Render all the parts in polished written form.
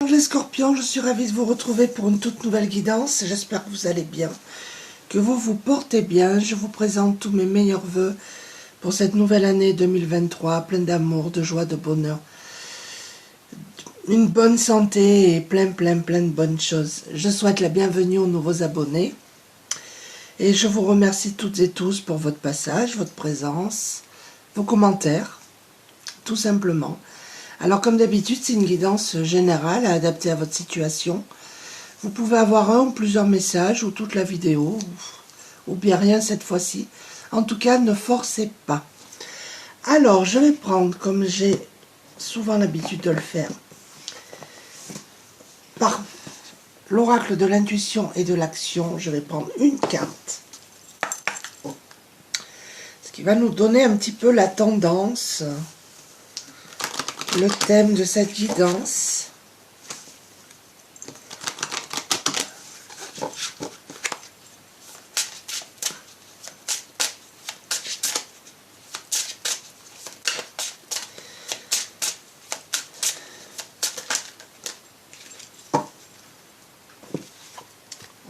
Bonjour les scorpions, je suis ravie de vous retrouver pour une toute nouvelle guidance. J'espère que vous allez bien, que vous vous portez bien. Je vous présente tous mes meilleurs vœux pour cette nouvelle année 2023, pleine d'amour, de joie, de bonheur, une bonne santé et plein de bonnes choses. Je souhaite la bienvenue aux nouveaux abonnés et je vous remercie toutes et tous pour votre passage, votre présence, vos commentaires, tout simplement. Alors comme d'habitude, c'est une guidance générale à adapter à votre situation. Vous pouvez avoir un ou plusieurs messages ou toute la vidéo, ou bien rien cette fois-ci. En tout cas, ne forcez pas. Alors, je vais prendre, comme j'ai souvent l'habitude de le faire, par l'oracle de l'intuition et de l'action, je vais prendre une carte. Ce qui va nous donner un petit peu la tendance, le thème de cette guidance.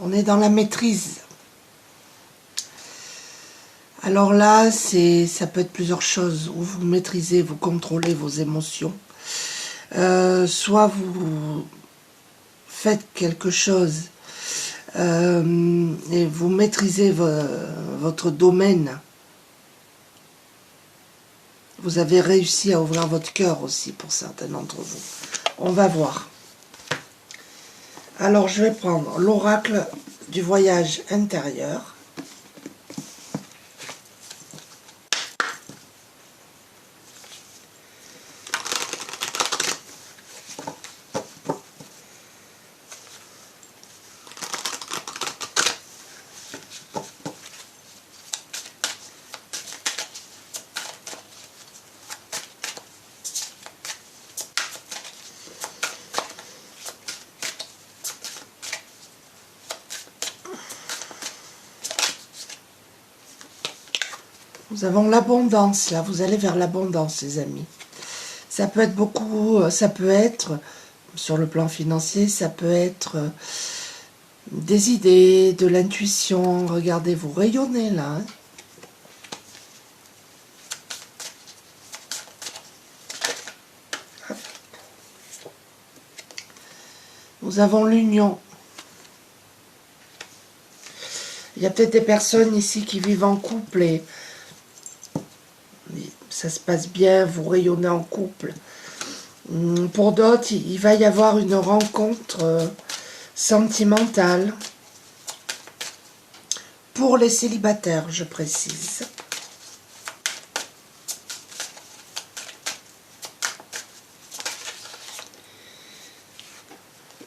On est dans la maîtrise. Alors là, ça peut être plusieurs choses. Où vous maîtrisez, vous contrôlez vos émotions. Soit vous faites quelque chose et vous maîtrisez votre domaine. Vous avez réussi à ouvrir votre cœur aussi pour certains d'entre vous. On va voir. Alors, je vais prendre l'oracle du voyage intérieur. Nous avons l'abondance, là, vous allez vers l'abondance, les amis. Ça peut être beaucoup, ça peut être, sur le plan financier, ça peut être des idées, de l'intuition. Regardez, vous rayonnez, là. Hein. Nous avons l'union. Il y a peut-être des personnes ici qui vivent en couple et ça se passe bien, vous rayonnez en couple. Pour d'autres, il va y avoir une rencontre sentimentale. Pour les célibataires, je précise.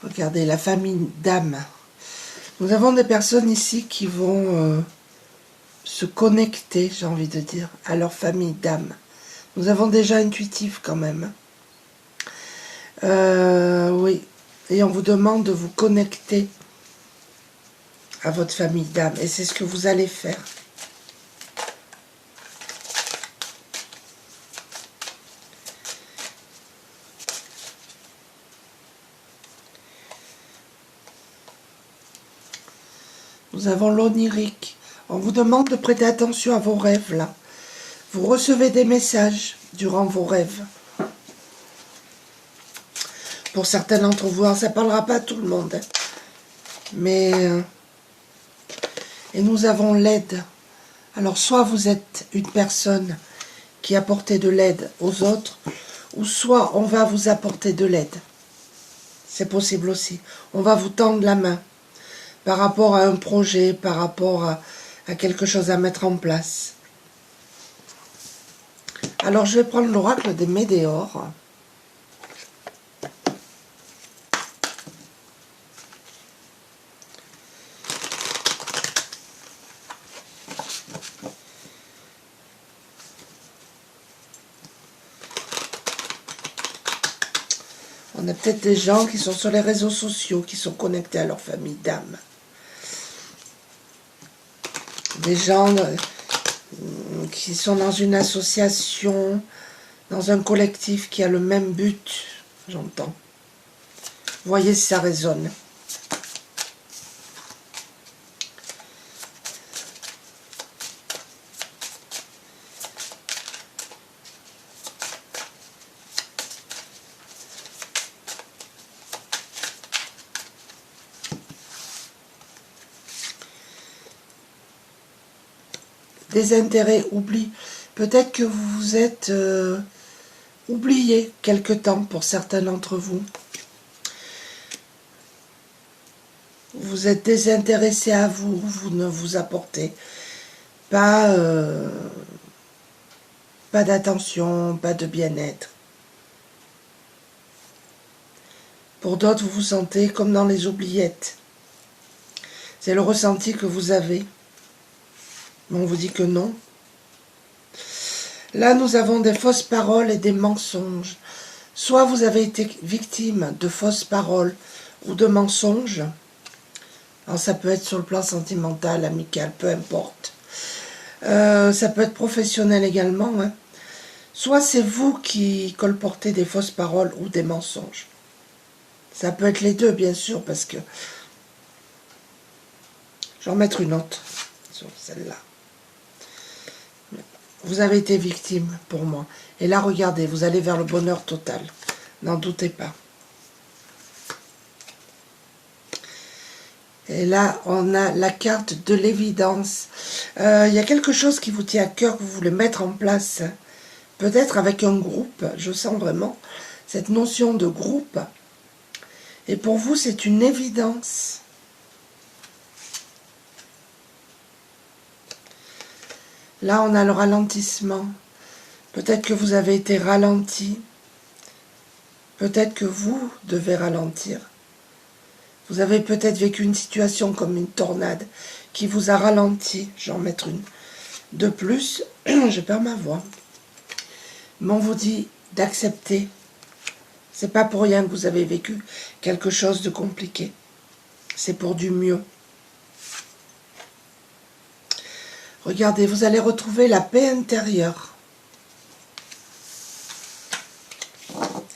Regardez, la famille d'âme. Nous avons des personnes ici qui vont se connecter, j'ai envie de dire, à leur famille d'âme. Nous avons déjà intuitif quand même. Oui. Et on vous demande de vous connecter à votre famille d'âme. Et c'est ce que vous allez faire. Nous avons l'onirique. On vous demande de prêter attention à vos rêves, là. Vous recevez des messages durant vos rêves. Pour certains d'entre vous, ça ne parlera pas à tout le monde. Hein. Mais... et nous avons l'aide. Alors, soit vous êtes une personne qui apporte de l'aide aux autres, ou soit on va vous apporter de l'aide. C'est possible aussi. On va vous tendre la main par rapport à un projet, par rapport à quelque chose à mettre en place. Alors, je vais prendre l'oracle des météores. On a peut-être des gens qui sont sur les réseaux sociaux, qui sont connectés à leur famille d'âme. Des gens qui sont dans une association, dans un collectif qui a le même but, j'entends. Voyez si ça résonne. Désintérêt, oubli. Peut-être que vous vous êtes oublié quelque temps pour certains d'entre vous. Vous êtes désintéressé à vous, vous ne vous apportez pas, pas d'attention, pas de bien-être. Pour d'autres, vous vous sentez comme dans les oubliettes. C'est le ressenti que vous avez. Mais on vous dit que non. Là, nous avons des fausses paroles et des mensonges. Soit vous avez été victime de fausses paroles ou de mensonges. Alors, ça peut être sur le plan sentimental, amical, peu importe. Ça peut être professionnel également. Hein. Soit c'est vous qui colportez des fausses paroles ou des mensonges. Ça peut être les deux, bien sûr, parce que... Je vais en mettre une autre sur celle-là. Vous avez été victime pour moi. Et là, regardez, vous allez vers le bonheur total. N'en doutez pas. Et là, on a la carte de l'évidence. Il y a quelque chose qui vous tient à cœur, que vous voulez mettre en place. Peut-être avec un groupe. Je sens vraiment cette notion de groupe. Et pour vous, c'est une évidence. Là, on a le ralentissement. Peut-être que vous avez été ralenti. Peut-être que vous devez ralentir. Vous avez peut-être vécu une situation comme une tornade qui vous a ralenti. Je vais en mettre une de plus. Je perds ma voix. Mais on vous dit d'accepter. C'est pas pour rien que vous avez vécu quelque chose de compliqué. C'est pour du mieux. Regardez, vous allez retrouver la paix intérieure.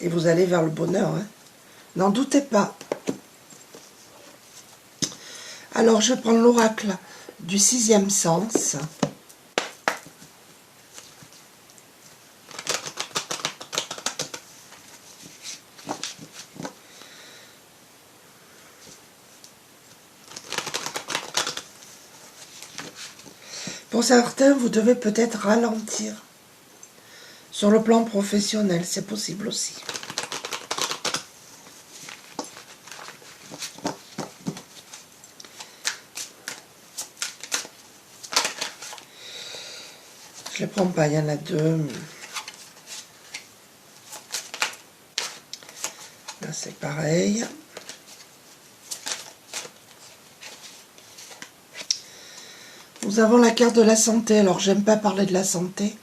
Et vous allez vers le bonheur. Hein. N'en doutez pas. Alors, je prends l'oracle du 6e sens. Pour certains, vous devez peut-être ralentir. Sur le plan professionnel, c'est possible aussi. Je ne les prends pas, il y en a deux. Là, c'est pareil. Nous avons la carte de la santé. Alors, j'aime pas parler de la santé.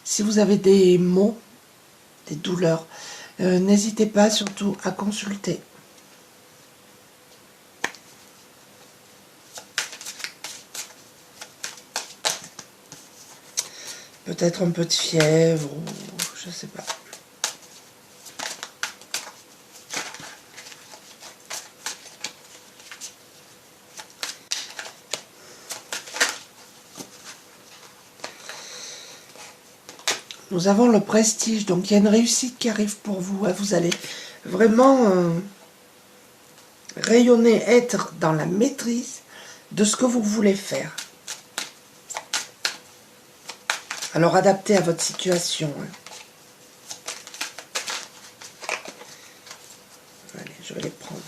Si vous avez des maux, des douleurs, n'hésitez pas surtout à consulter. Peut-être un peu de fièvre, ou je sais pas. Nous avons le prestige, donc il y a une réussite qui arrive pour vous. Vous allez vraiment rayonner, être dans la maîtrise de ce que vous voulez faire. Alors adaptez à votre situation. Allez, je vais les prendre.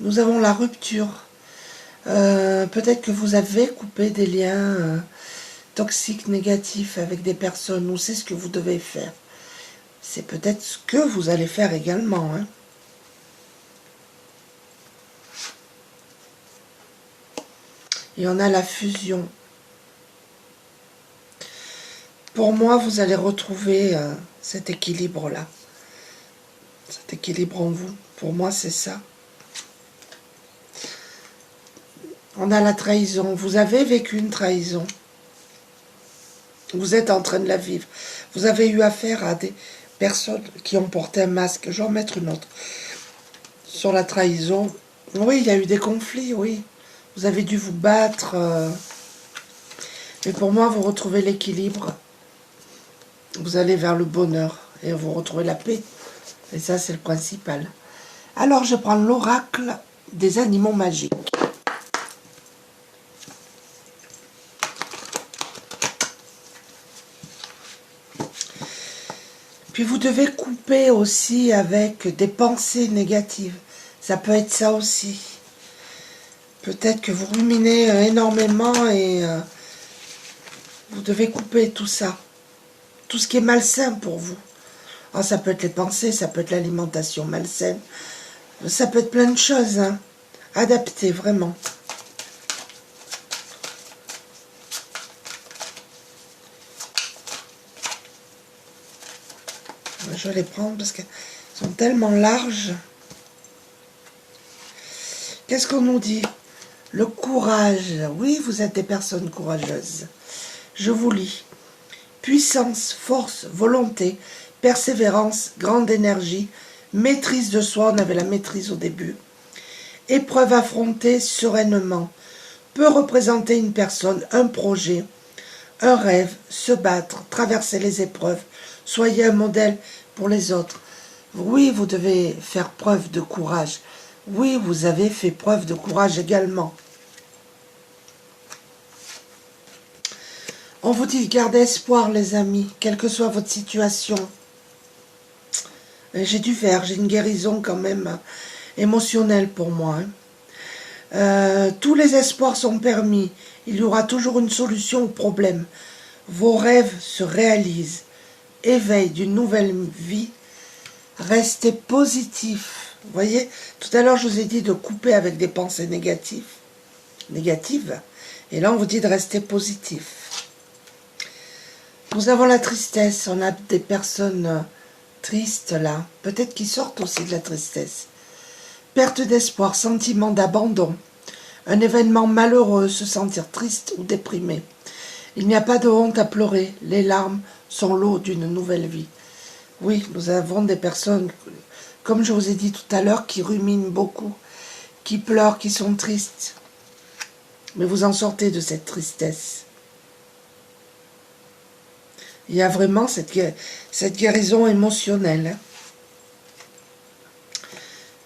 Nous avons la rupture. Peut-être que vous avez coupé des liens toxiques, négatifs avec des personnes, ou c'est ce que vous devez faire. C'est peut-être ce que vous allez faire également. Hein. Et on a la fusion. Pour moi, vous allez retrouver cet équilibre-là. Cet équilibre en vous. Pour moi, c'est ça. On a la trahison. Vous avez vécu une trahison. Vous êtes en train de la vivre. Vous avez eu affaire à personnes qui ont porté un masque. Je vais en mettre une autre. Sur la trahison, oui, il y a eu des conflits, oui. Vous avez dû vous battre. Mais pour moi, vous retrouvez l'équilibre. Vous allez vers le bonheur et vous retrouvez la paix. Et ça, c'est le principal. Alors, je prends l'oracle des animaux magiques. Puis vous devez couper aussi avec des pensées négatives. Ça peut être ça aussi. Peut-être que vous ruminez énormément et vous devez couper tout ça. Tout ce qui est malsain pour vous. Alors, ça peut être les pensées, ça peut être l'alimentation malsaine. Ça peut être plein de choses. Hein. Adaptez, vraiment. Je vais les prendre parce qu'elles sont tellement larges. Qu'est-ce qu'on nous dit? Le courage. Oui, vous êtes des personnes courageuses. Je vous lis. Puissance, force, volonté, persévérance, grande énergie, maîtrise de soi, on avait la maîtrise au début. Épreuve affrontée sereinement. Peut représenter une personne, un projet, un rêve, se battre, traverser les épreuves. Soyez un modèle pour les autres. Oui, vous devez faire preuve de courage. Oui, vous avez fait preuve de courage également. On vous dit, gardez espoir, les amis, quelle que soit votre situation. J'ai dû faire, j'ai une guérison quand même émotionnelle pour moi. Tous les espoirs sont permis. Il y aura toujours une solution au problème. Vos rêves se réalisent. Éveil d'une nouvelle vie. Restez positif. Vous voyez, tout à l'heure, je vous ai dit de couper avec des pensées négatives. Et là, on vous dit de rester positif. Nous avons la tristesse. On a des personnes tristes là. Peut-être qu'ils sortent aussi de la tristesse. Perte d'espoir, sentiment d'abandon. Un événement malheureux, se sentir triste ou déprimé. Il n'y a pas de honte à pleurer. Les larmes sont l'eau d'une nouvelle vie. Oui, nous avons des personnes, comme je vous ai dit tout à l'heure, qui ruminent beaucoup, qui pleurent, qui sont tristes. Mais vous en sortez de cette tristesse. Il y a vraiment cette guérison émotionnelle.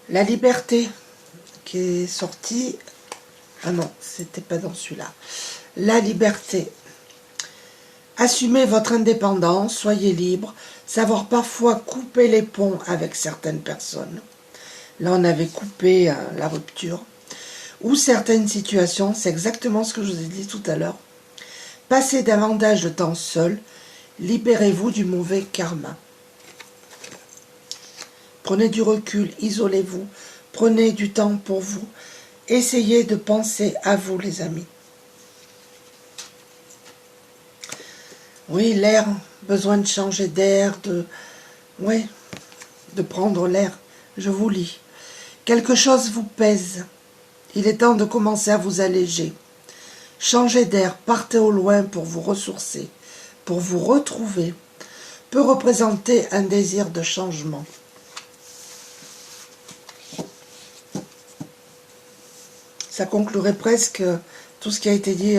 La liberté qui est sortie. Ah non, c'était pas dans celui-là. La liberté. Assumez votre indépendance, soyez libre. Savoir parfois couper les ponts avec certaines personnes. Là, on avait coupé la rupture. Ou certaines situations, c'est exactement ce que je vous ai dit tout à l'heure. Passez davantage de temps seul. Libérez-vous du mauvais karma. Prenez du recul, isolez-vous. Prenez du temps pour vous. Essayez de penser à vous, les amis. Oui, l'air, besoin de changer d'air, de prendre l'air. Je vous lis. Quelque chose vous pèse. Il est temps de commencer à vous alléger. Changez d'air, partez au loin pour vous ressourcer, pour vous retrouver. Peut représenter un désir de changement. Ça conclurait presque tout ce qui a été dit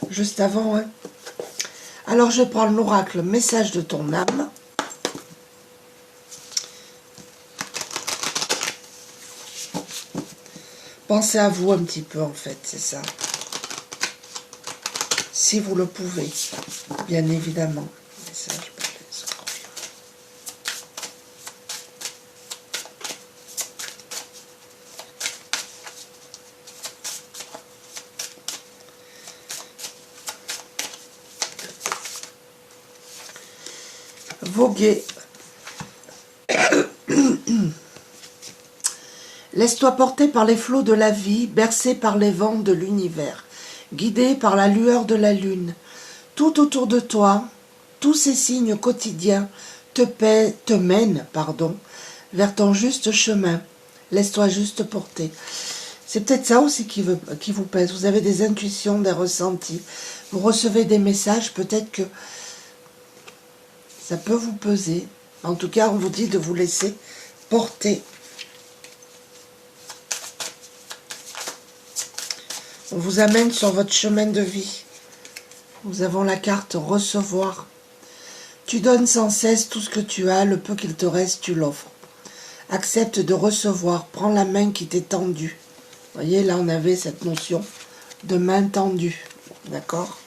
juste avant. Hein. Alors je prends l'oracle, message de ton âme. Pensez à vous un petit peu en fait, c'est ça. Si vous le pouvez, bien évidemment. Message pour les scorpions. Voguer. Laisse-toi porter par les flots de la vie, bercé par les vents de l'univers, guidé par la lueur de la lune. Tout autour de toi, tous ces signes quotidiens te mènent vers ton juste chemin. Laisse-toi juste porter. C'est peut-être ça aussi qui vous pèse. Vous avez des intuitions, des ressentis. Vous recevez des messages, peut-être que ça peut vous peser. En tout cas, on vous dit de vous laisser porter. On vous amène sur votre chemin de vie. Nous avons la carte recevoir. Tu donnes sans cesse tout ce que tu as, le peu qu'il te reste, tu l'offres. Accepte de recevoir, prends la main qui t'est tendue. Vous voyez, là on avait cette notion de main tendue, d'accord?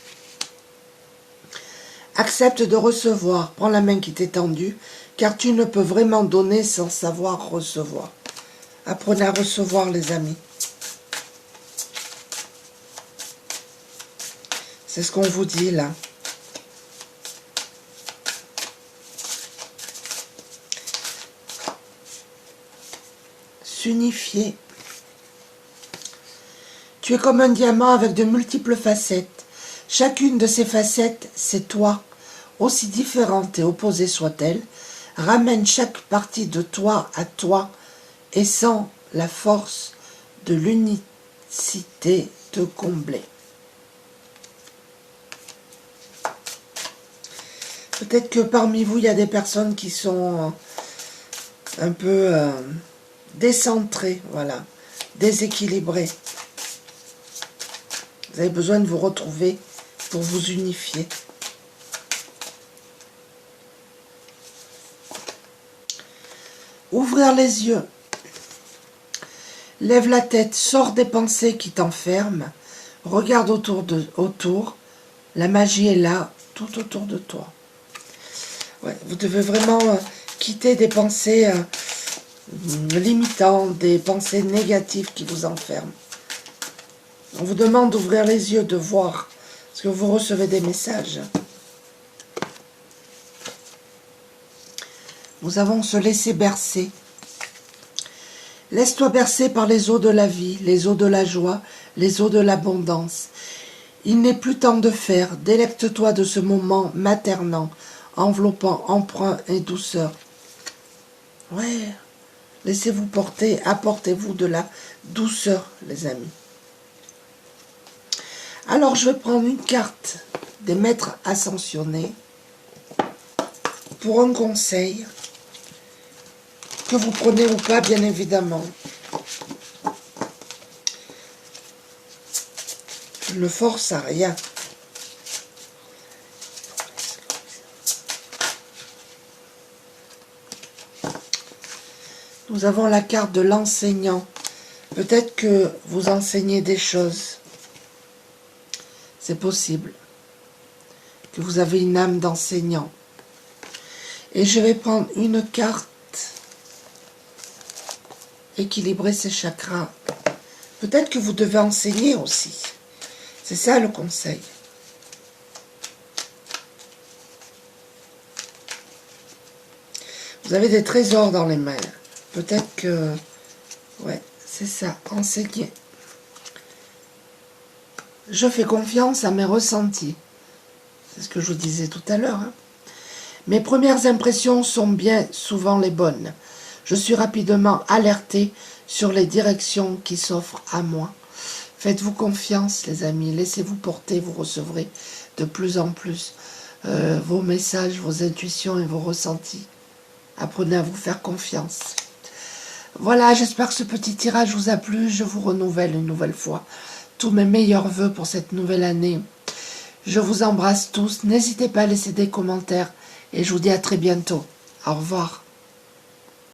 Accepte de recevoir, prends la main qui t'est tendue, car tu ne peux vraiment donner sans savoir recevoir. Apprenez à recevoir, les amis. C'est ce qu'on vous dit là. S'unifier. Tu es comme un diamant avec de multiples facettes. Chacune de ces facettes, c'est toi. Aussi différente et opposée soit-elle, ramène chaque partie de toi à toi et sans la force de l'unicité te combler. Peut-être que parmi vous, il y a des personnes qui sont un peu décentrées, voilà, déséquilibrées. Vous avez besoin de vous retrouver pour vous unifier. Ouvrir les yeux. Lève la tête, sors des pensées qui t'enferment. Regarde autour. La magie est là, tout autour de toi. Ouais, vous devez vraiment quitter des pensées limitantes, des pensées négatives qui vous enferment. On vous demande d'ouvrir les yeux, de voir, parce que vous recevez des messages. Nous avons se laisser bercer. Laisse-toi bercer par les eaux de la vie, les eaux de la joie, les eaux de l'abondance. Il n'est plus temps de faire, délecte-toi de ce moment maternant, enveloppant, emprunt et douceur. Ouais, laissez-vous porter, apportez-vous de la douceur, les amis. Alors, je vais prendre une carte des maîtres ascensionnés pour un conseil que vous prenez ou pas, bien évidemment. Je ne force à rien. Nous avons la carte de l'enseignant. Peut-être que vous enseignez des choses. C'est possible que vous avez une âme d'enseignant. Et je vais prendre une carte, équilibrer ses chakras. Peut-être que vous devez enseigner aussi. C'est ça le conseil. Vous avez des trésors dans les mains. Peut-être que... Ouais, c'est ça, enseigner. Je fais confiance à mes ressentis. C'est ce que je vous disais tout à l'heure. Hein. Mes premières impressions sont bien souvent les bonnes. Je suis rapidement alertée sur les directions qui s'offrent à moi. Faites-vous confiance, les amis. Laissez-vous porter, vous recevrez de plus en plus vos messages, vos intuitions et vos ressentis. Apprenez à vous faire confiance. Voilà, j'espère que ce petit tirage vous a plu. Je vous renouvelle une nouvelle fois tous mes meilleurs vœux pour cette nouvelle année. Je vous embrasse tous. N'hésitez pas à laisser des commentaires et je vous dis à très bientôt. Au revoir.